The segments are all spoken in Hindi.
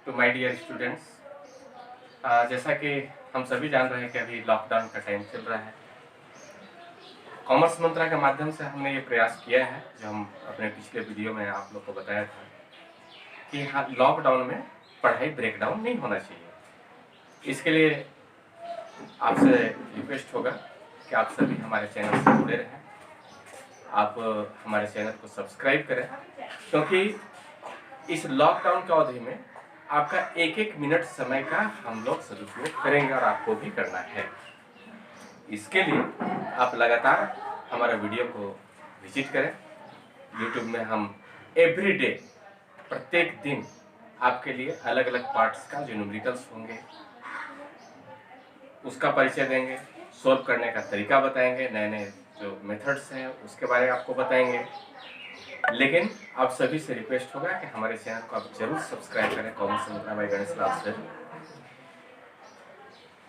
तो माय डियर स्टूडेंट्स, जैसा कि हम सभी जान रहे हैं कि अभी लॉकडाउन का टाइम चल रहा है। कॉमर्स मंत्रालय के माध्यम से हमने ये प्रयास किया है, जो हम अपने पिछले वीडियो में आप लोग को बताया था कि हाँ, लॉकडाउन में पढ़ाई ब्रेकडाउन नहीं होना चाहिए। इसके लिए आपसे रिक्वेस्ट होगा कि आप सभी हमारे चैनल से जुड़े रहें, आप हमारे चैनल को सब्सक्राइब करें, क्योंकि इस लॉकडाउन की अवधि में आपका एक एक मिनट समय का हम लोग सदुपयोग करेंगे और आपको भी करना है। इसके लिए आप लगातार हमारे वीडियो को विजिट करें। यूट्यूब में हम एवरीडे प्रत्येक दिन आपके लिए अलग अलग पार्ट्स का जो न्यूमेरिकल्स होंगे उसका परिचय देंगे, सॉल्व करने का तरीका बताएंगे, नए नए जो मेथड्स हैं उसके बारे में आपको बताएंगे। लेकिन आप सभी से रिक्वेस्ट होगा कि हमारे चैनल को आप जरूर सब्सक्राइब करें, कॉमर्स मंत्रालय बाय गणेश लाल सर।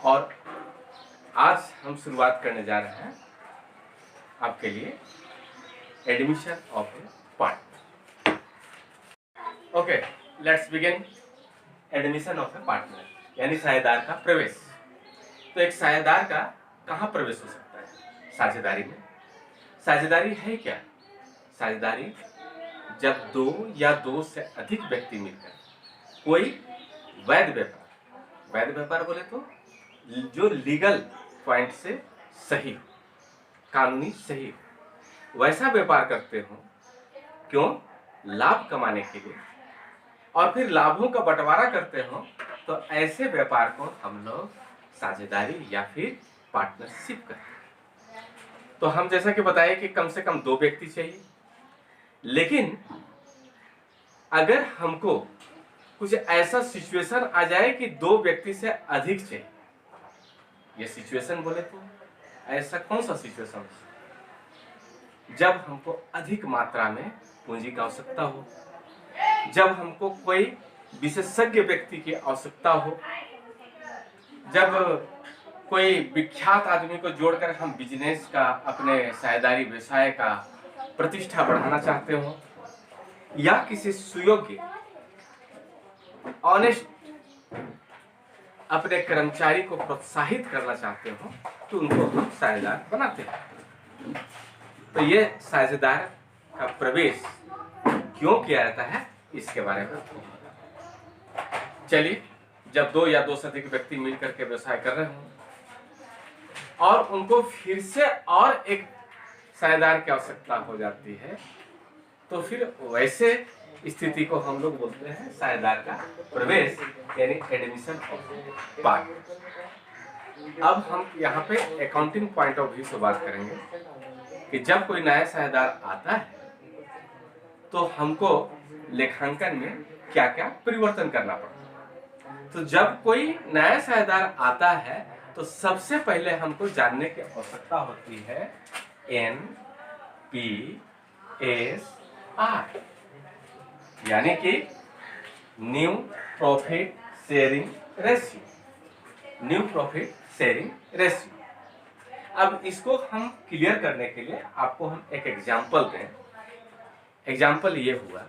और आज हम शुरुआत करने जा रहे हैं आपके लिए admission of A partner. Okay, let's begin. Admission of A partner यानी साझेदार का प्रवेश। तो एक साझेदार का कहाँ प्रवेश हो सकता है? साझेदारी में। साझेदारी है क्या? साझेदारी जब दो या दो से अधिक व्यक्ति मिलकर कोई वैध व्यापार बोले तो जो लीगल पॉइंट से सही, कानूनी सही, वैसा व्यापार करते हो। क्यों? लाभ कमाने के लिए, और फिर लाभों का बंटवारा करते हो। तो ऐसे व्यापार को हम लोग साझेदारी या फिर पार्टनरशिप कहते हैं। तो हम जैसा कि बताए कि कम से कम दो व्यक्ति चाहिए, लेकिन अगर हमको कुछ ऐसा सिचुएशन आ जाए कि दो व्यक्ति से अधिक चाहिए, ये सिचुएशन बोले तो ऐसा कौन सा सिचुएशन है? जब हमको अधिक मात्रा में पूंजी की आवश्यकता हो, जब हमको कोई विशेषज्ञ व्यक्ति की आवश्यकता हो, जब कोई विख्यात आदमी को जोड़कर हम बिजनेस का, अपने साझेदारी व्यवसाय का प्रतिष्ठा बढ़ाना चाहते हो, या किसी सुयोग्य ऑनेस्ट अपने कर्मचारी को प्रोत्साहित करना चाहते हो, तो उनको हम साझेदार बनाते हैं। तो ये साझेदार का प्रवेश क्यों किया जाता है, इसके बारे में चलिए। जब दो या दो से अधिक व्यक्ति मिलकर के व्यवसाय कर रहे हो और उनको फिर से और एक साझेदार की आवश्यकता हो जाती है, तो फिर वैसे स्थिति को हम लोग बोलते हैं साझेदार का प्रवेश यानी एडमिशन ऑफ पार्टनर। अब हम यहाँ पे अकाउंटिंग पॉइंट ऑफ व्यू से बात करेंगे कि जब कोई नया साझेदार आता है तो हमको लेखांकन में क्या क्या परिवर्तन करना पड़ता है। तो जब कोई नया साझेदार आता है तो सबसे पहले हमको जानने की आवश्यकता होती है NPSR, यानी कि new profit sharing ratio. New profit sharing ratio. अब इसको हम क्लियर करने के लिए आपको हम एक एग्जांपल दें। एग्जांपल ये हुआ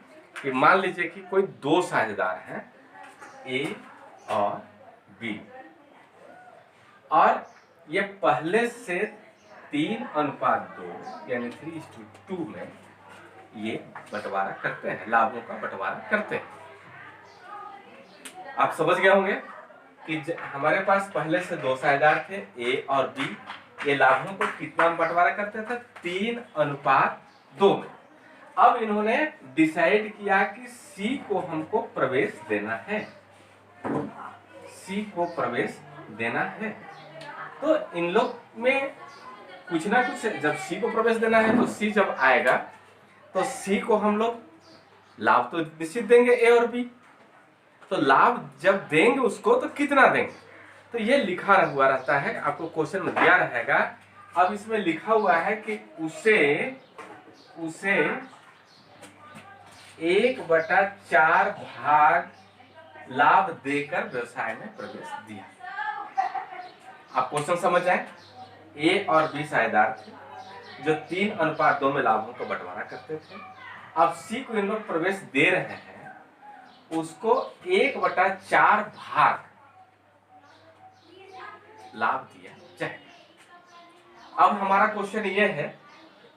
कि मान लीजिए कि कोई दो साझेदार हैं, A और B, और ये पहले से 3:2 यानी 3:2 में ये बंटवारा करते हैं, लाभों का बंटवारा करते हैं। आप समझ गए होंगे कि हमारे पास पहले से दो साझेदार थे, A और B। ये लाभों को कितना बंटवारा करते थे? 3:2 में। अब इन्होंने डिसाइड किया कि C को हमको प्रवेश देना है, C को प्रवेश देना है। तो इन लोग में कुछ ना कुछ, जब C को प्रवेश देना है तो C जब आएगा तो C को हम लोग लाभ तो निश्चित देंगे A और B। तो लाभ जब देंगे उसको तो कितना देंगे, तो ये लिखा हुआ रहता है, आपको क्वेश्चन में दिया रहेगा। अब इसमें लिखा हुआ है कि उसे 1/4 भाग लाभ देकर व्यवसाय में प्रवेश दिया। आप क्वेश्चन समझ आए? A और B साझेदार थे जो 3:2 में लाभों को बंटवारा करते थे। अब C को इन लोग प्रवेश दे रहे हैं, उसको 1/4 भाग लाभ दिया जाए। अब हमारा क्वेश्चन ये है,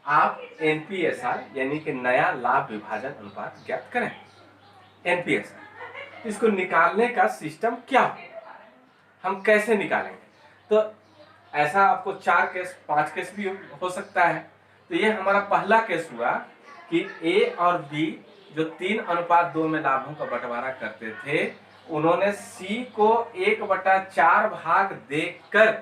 आप एनपीएसआर यानी कि नया लाभ विभाजन अनुपात ज्ञात करें। एनपीएसआर, इसको निकालने का सिस्टम क्या हो, हम कैसे निकालेंगे? तो ऐसा आपको 4 केस 5 केस भी हो सकता है। तो ये हमारा पहला केस हुआ कि ए और बी जो 3:2 में लाभों का बंटवारा करते थे, उन्होंने सी को 1/4 भाग देकर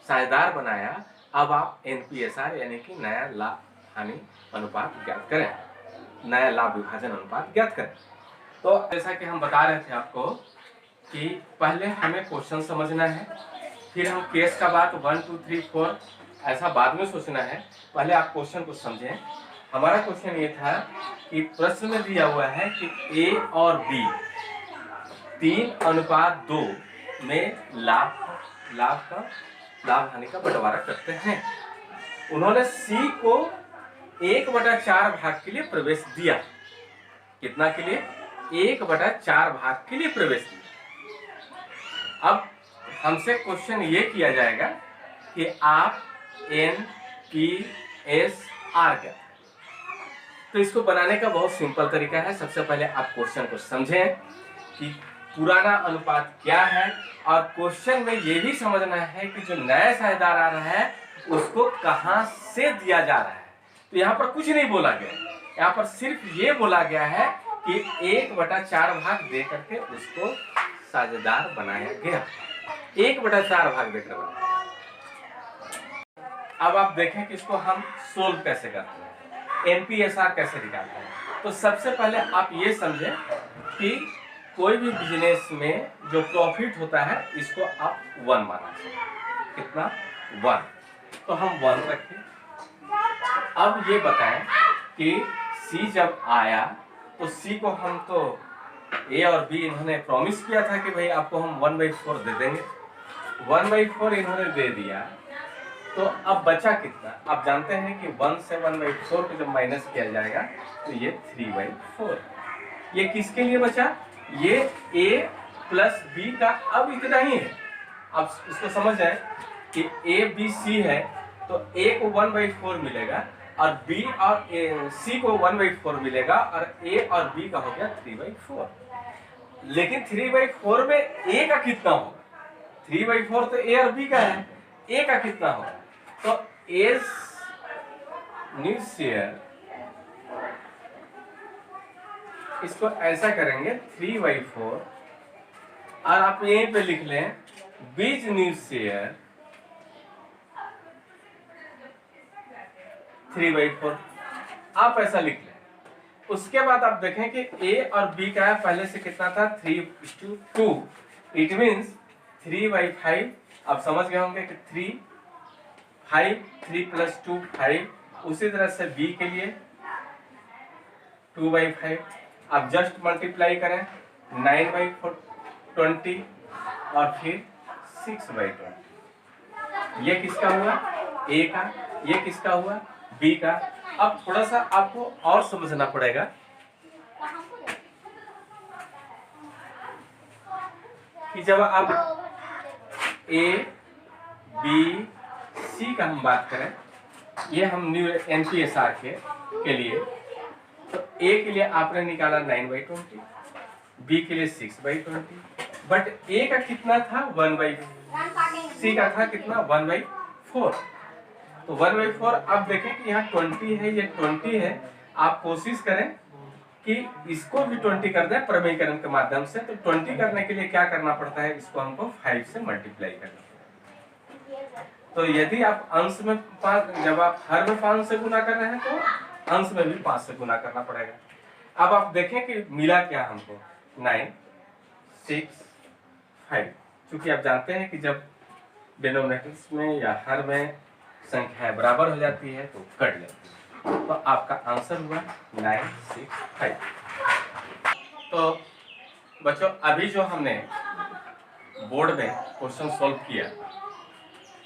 साझेदार बनाया। अब आप एनपीएसआर यानी कि नया लाभ हानि अनुपात ज्ञात करें, नया लाभ विभाजन अनुपात ज्ञात करें। तो जैसा कि हम बता रहे थे आपको कि पहले हमें क्वेश्चन समझना है, फिर हम केस का बात 1 2 3 4 ऐसा बाद में सोचना है। पहले आप क्वेश्चन को समझें। हमारा क्वेश्चन ये था कि प्रश्न में दिया हुआ है कि ए और बी 3:2 में लाभ हानि का बंटवारा करते हैं। उन्होंने सी को 1/4 भाग के लिए प्रवेश दिया। कितना के लिए? 1/4 भाग के लिए प्रवेश दिया। अब हमसे क्वेश्चन ये किया जाएगा कि आप एनपीएसआर क्या। तो इसको बनाने का बहुत सिंपल तरीका है। सबसे पहले आप क्वेश्चन को समझें कि पुराना अनुपात क्या है, और क्वेश्चन में ये भी समझना है कि जो नया साझेदार आ रहा है उसको कहां से दिया जा रहा है। तो यहाँ पर कुछ नहीं बोला गया, यहाँ पर सिर्फ ये बोला गया है कि 1/4 भाग दे करके उसको साझेदार बनाया गया। 1/4 भाग देकर बनाया। अब आप देखें कि इसको हम सोल्व कैसे करते हैं, एनपीएसआर कैसे निकालते हैं। तो सबसे पहले आप ये समझें कि कोई भी बिजनेस में जो प्रॉफिट होता है इसको आप 1 माना। कितना? 1। तो हम 1 रखें। अब ये बताएं कि सी जब आया तो सी को हम तो ए और बी इन्होंने प्रॉमिस किया था कि भाई आपको हम 1/4 दे देंगे। 1/4 इन्होंने दे दिया। तो अब बचा कितना? आप जानते हैं कि 1 से 1/4 को जब माइनस किया जाएगा तो ये 3/4। ये किसके लिए बचा? ये a प्लस बी का अब इतना ही है। अब इसको समझ जाए कि a b c है तो a को 1/4 मिलेगा और b और c को 1/4 मिलेगा और a और b का हो गया 3/4। लेकिन 3/4 में a का कितना होगा? 3/4 तो a और b का है, a का कितना होगा? तो a न्यू शेयर, इसको ऐसा करेंगे 3/4 और आप यहीं पे लिख लें बीच न्यू शेयर 3/4। आप ऐसा लिख लें। उसके बाद आप देखें कि a और b का पहले से कितना था? 3:2। It means 3/5। आप समझ गए होंगे कि 3 + 2 5। उसी तरह से b के लिए 2/5। आप जस्ट मल्टीप्लाई करें 9/20 और फिर 6/20। ये किसका हुआ? A का। ये किसका हुआ? B का। अब थोड़ा सा आपको और समझना पड़ेगा कि जब आप A, B, C का हम बात करें, ये हम न्यू एनपीएसआर के लिए, तो A के लिए आपने निकाला 9/20, B के लिए 6/20, बट A का कितना था? 1/4। C का था कितना? 1/4। तो 1/4। अब देखें कि यहाँ 20 है, ये 20 है। आप कोशिश करें कि इसको भी 20 कर दें प्रमेयीकरण के माध्यम से। तो 20 करने के लिए क्या करना पड़ता है? इसको हमको 5 से मल्टीप्लाई करना पड़ता है। तो यदि आप अंश में 5, जब आप हर में 5 से गुना कर रहे हैं तो अंश में भी 5 से गुना करना पड़ेगा। अब आप देखें कि मिला क्या हमको? 9 6 5। क्योंकि आप जानते हैं कि जब डिनोमिनेटर्स में या हर में संख्याएं बराबर हो जाती है तो कट जाती है। तो आपका आंसर हुआ 9 6 5। तो बच्चों, अभी जो हमने बोर्ड में क्वेश्चन सॉल्व किया,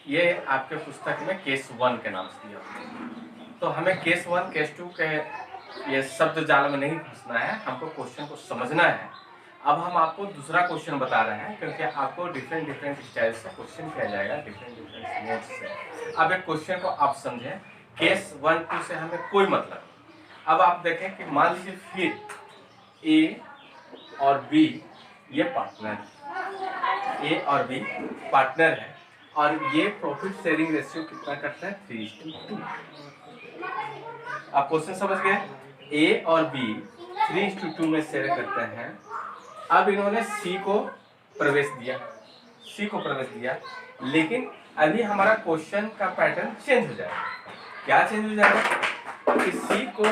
ये आपके पुस्तक में केस 1 के नाम से दिया। तो हमें केस 1 केस 2 के ये शब्द जाल में नहीं फंसना है, हमको क्वेश्चन को समझना है। अब हम आपको दूसरा क्वेश्चन बता रहे हैं, क्योंकि आपको डिफरेंट स्टाइल से क्वेश्चन किया जाएगा, डिफरेंट मोड से। अब एक क्वेश्चन को आप समझें, केस 1 2 से हमें कोई मतलब नहीं। अब आप देखें कि मान लीजिए फिर ए और बी ये पार्टनर है, ए और बी पार्टनर है, और ये प्रॉफिट शेयरिंग रेशियो कितना करता है, 3:2। आप क्वेश्चन समझ गए, ए और बी 3:2 में शेयर करते हैं। अब इन्होंने सी को प्रवेश दिया, लेकिन अभी हमारा क्वेश्चन का पैटर्न चेंज हो जाएगा। क्या चेंज हो जाएगा कि सी को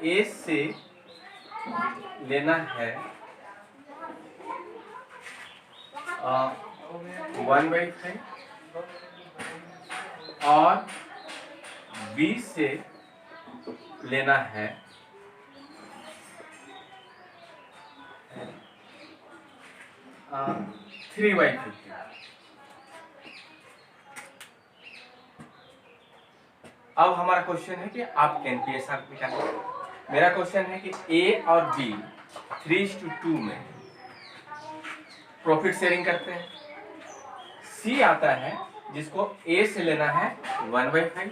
ए से लेना है 1/5 और बी से लेना है 3/50। अब हमारा क्वेश्चन है कि आप एनपीएसआर निकालें। मेरा क्वेश्चन है कि ए और बी 3:2 में प्रॉफिट शेयरिंग करते हैं। सी आता है जिसको ए से लेना है 1/5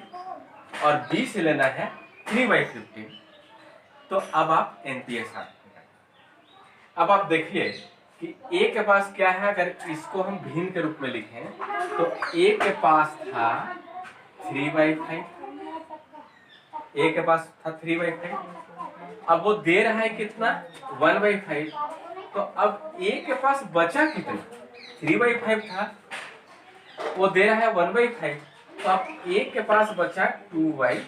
और बी से लेना है 3/15। तो अब आप एनपीएसआर निकालें। अब आप देखिए कि ए के पास क्या है, अगर इसको हम भिन्न के रूप में लिखें तो ए के पास था 3/5, ए के पास था 3/5। अब वो दे रहा है कितना, 1/5। तो अब ए के पास बचा कितना, 3/5 था, वो दे रहा है 1/5। तो अब ए के पास बचा 2/5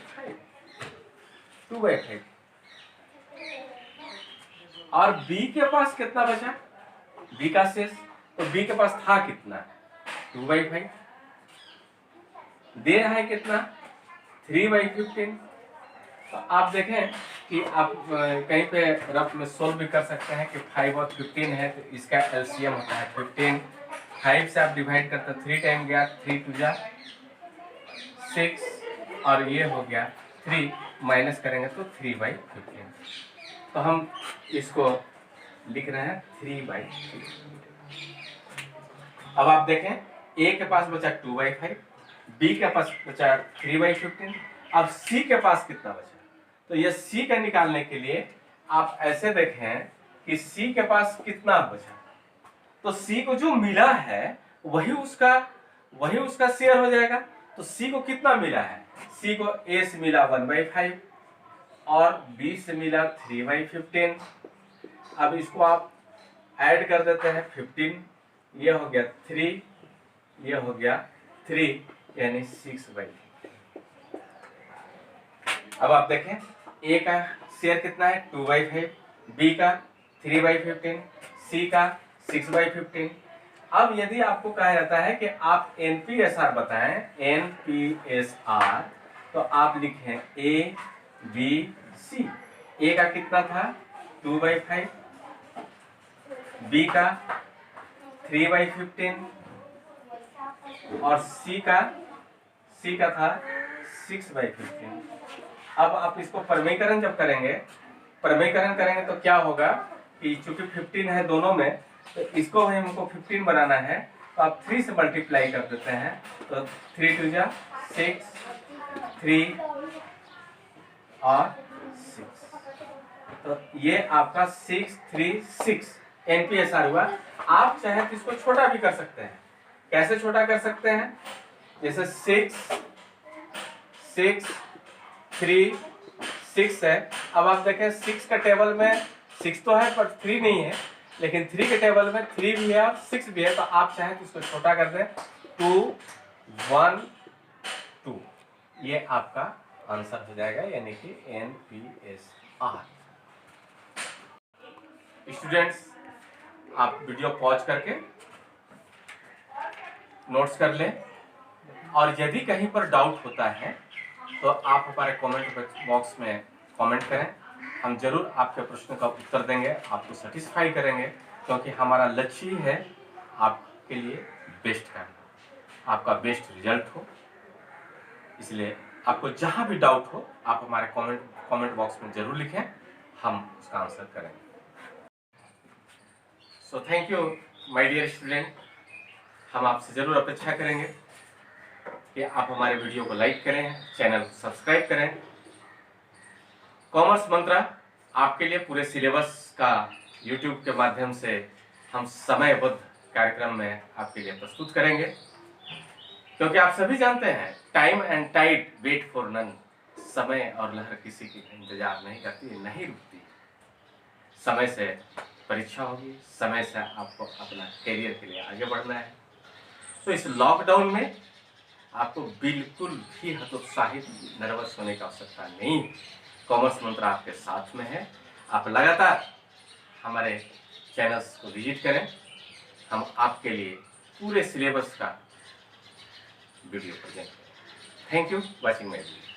और बी के पास कितना बचा, बी का शेष। तो बी के पास था कितना, 2/5, दे रहा है कितना, 3/15। तो आप देखें कि आप कहीं पे रफ में सोल्व भी कर सकते हैं कि 5 और 15 है, तो इसका एलसीएम होता है 15। 5 से आप डिवाइड करते, 3 टाइम गया, 3 2 जा 6 और ये हो गया 3, माइनस करेंगे तो 3/15। तो हम इसको लिख रहे हैं 3/15। अब आप देखें ए के पास बचा 2/5, बी के पास बचा 3/15। अब सी के पास कितना बचा, तो ये सी का निकालने के लिए आप ऐसे देखें कि सी के पास कितना बचा, तो सी को जो मिला है वही उसका शेयर हो जाएगा। तो सी को कितना मिला है, सी को ए से मिला 1/5 और बी से मिला 3/15। अब इसको आप ऐड कर देते हैं 15, ये हो गया 3, ये हो गया 3, यानी 6/15। अब आप देखें ए का शेयर कितना है, 2/5, बी का 3/15, सी का 6/15। अब यदि आपको कहा जाता है कि आप एनपीएसआर बताएं, एनपीएसआर, तो आप लिखें ए बी सी। ए का कितना था, 2/5, बी का 3/15 और सी का था 6/15। अब आप इसको परमीकरण जब करेंगे, तो क्या होगा कि चूंकि 15 है दोनों में, तो इसको हमको 15 बनाना है, तो आप 3 से मल्टीप्लाई कर देते हैं, तो 3 2 जा 6, 3 और 6, तो ये आपका 6 3 6 एनपीएसआर हुआ। आप चाहे तो इसको छोटा भी कर सकते हैं। कैसे छोटा कर सकते हैं, जैसे 6 3 6 है। अब आप देखें 6 का टेबल में 6 तो है पर 3 नहीं है, लेकिन 3 के टेबल में 3 भी है और 6 भी है, तो आप चाहें तो इसको छोटा कर दें, 2 1 2, ये आपका आंसर हो जाएगा, यानी कि एनपीएसआर। स्टूडेंट्स, आप वीडियो पॉज करके नोट्स कर लें, और यदि कहीं पर डाउट होता है तो आप हमारे कमेंट बॉक्स में कमेंट करें। हम जरूर आपके प्रश्न का उत्तर देंगे, आपको सेटिस्फाई करेंगे, क्योंकि हमारा लक्ष्य ही है आपके लिए बेस्ट करना, आपका बेस्ट रिजल्ट हो। इसलिए आपको जहां भी डाउट हो आप हमारे कमेंट बॉक्स में जरूर लिखें, हम उसका आंसर करेंगे। So thank you my dear student. हम आपसे जरूर अपेक्षा करेंगे कि आप हमारे वीडियो को लाइक करें, चैनल को सब्सक्राइब करें। कॉमर्स मंत्रा आपके लिए पूरे सिलेबस का यूट्यूब के माध्यम से हम समयबद्ध कार्यक्रम में आपके लिए प्रस्तुत करेंगे, क्योंकि आप सभी जानते हैं time and tide wait for none. समय और लहर किसी की इंतजार नहीं करती, नहीं रुकती। समय से परीक्षा होगी, समय से आपको अपना करियर के लिए आगे बढ़ना है। तो इस लॉकडाउन में आपको बिल्कुल भी हतोत्साहित, नर्वस होने की आवश्यकता नहीं। कॉमर्स मंत्र आपके साथ में है। आप लगातार हमारे चैनल्स को विजिट करें, हम आपके लिए पूरे सिलेबस का वीडियो प्रेजेंट करें। Thank you watching my video.